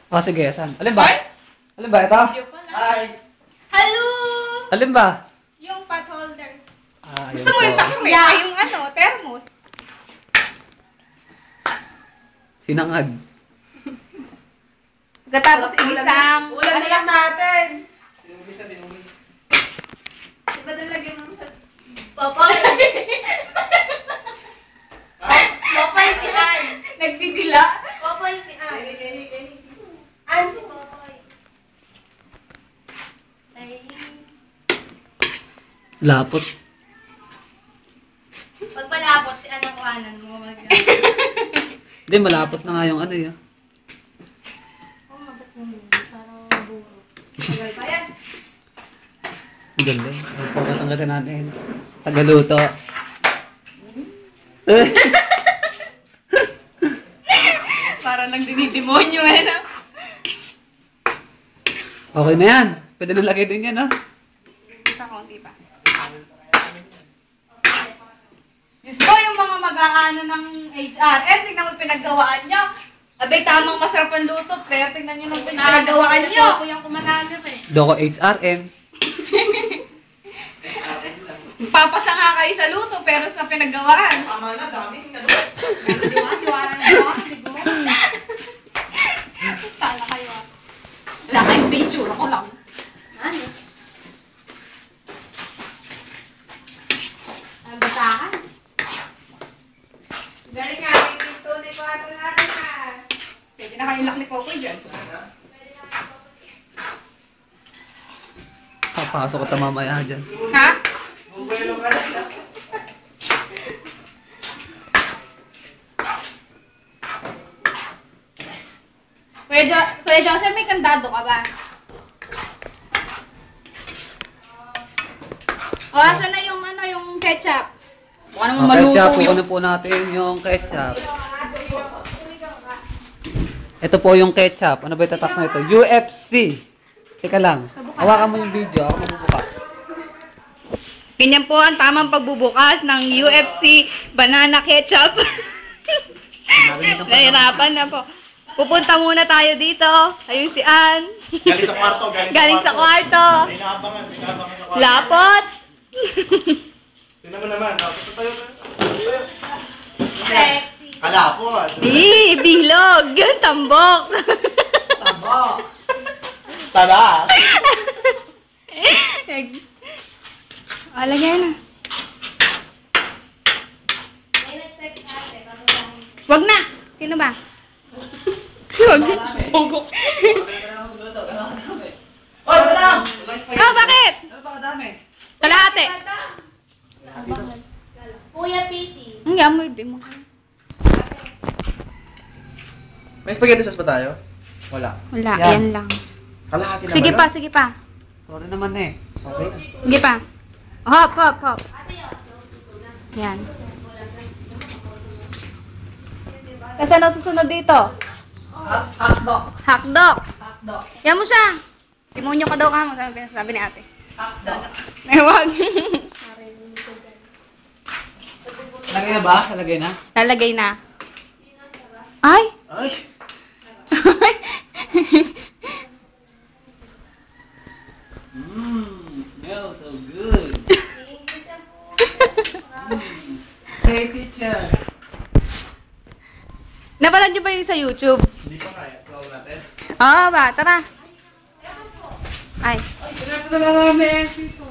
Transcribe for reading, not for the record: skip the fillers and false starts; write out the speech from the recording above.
Oh, sige, saan? Alin ba? Alin ba? Ito? Hi! Hello! Alin ba? Yung pot holder. Ah, Gusto mo yung takip? Yeah, yung ano, thermos. Sinangag. Pagkatapos inisang... Ulam na lang natin! Diba nalagyan mo sa... Papay! Papay si Ann! Nagdidila? Papay si Ann. Ann si Papay. Lapot. Pag malapot si Ann ang kuhanan mo. Hindi, malapot na nga yung ano yun. Tagal pa yan. Ang galing. Ang pagkatanggatin natin. Tagaluto. Para lang dinidemonyo eh, no? Okay na yan. Pwede na lagay din yan, ha? Isa konti pa. Diyos ko, yung mga mag-aano ng HRM, tignan mo pinaggawaan nyo. Abay, tamang masarap ang luto, pero tignan nyo nung pinaggawaan nyo. Ako yung kumananap eh. Doko HRM. Papasa nga kayo sa luto, pero sa pinaggawaan. Tama na, daming ano. Sana kayo ah. Wala kayong picture, ako lang. Ano? Ang basahan. Galing nga, may pinto ni Kuwato natin ah. Pwede na kayo lock ni Coco dyan. Papasok ko ta mamaya dyan. Ha? Bumbuelo ka na. Kuya Joseph, may kandado ka ba? O, asan na yung ano, yung ketchup? Baka naman maluto Ketchup, yung... kukunin po natin yung ketchup. Ito po yung ketchup. Ano ba itatak mo ito? UFC! Teka lang. Hawakan mo yung video. Ako magbubukas. Ganyan po ang tamang pagbubukas ng UFC banana ketchup. Nahirapan na po. Pupunta muna tayo dito. Ayun si Ann. Galing sa kwarto, Galing sa kwarto. Inaabangan sa kwarto. Lapot. Tingnan mo naman, tapos tayo na. Sexy. Kalapot. Bilog. Tambok. Tabo! Tara! Lagyan na. Wag na. Sino ba? Wag. Bogok. Hoy, madam! Oh, bakit? Ano ba kadami? Kalahati. Kuya Piti. Ang yamoy din mo. May spaghetti sauce ba tayo? Wala. Wala, Yan. yan lang. Kalahati na Sige ba pa, yun? sige pa. Sorry naman eh. Okay. Sige pa. Hop, hop, hop. Yan. Kasi ano susunod dito? Hotdog! Hotdog. Hotdog! Yan mo siya. Timonyo ka daw ka mo. Sabi ni ate. Hotdog! Ewan. Lagay na ba? Lagay na? Lalagay na. Ay! Ay! Smells so good! Hey, teacher! Napanood niyo ba yung sa YouTube? Hindi pa kaya. Flow natin. Oo ba? Tara. Ay. Pinapala na namin ito.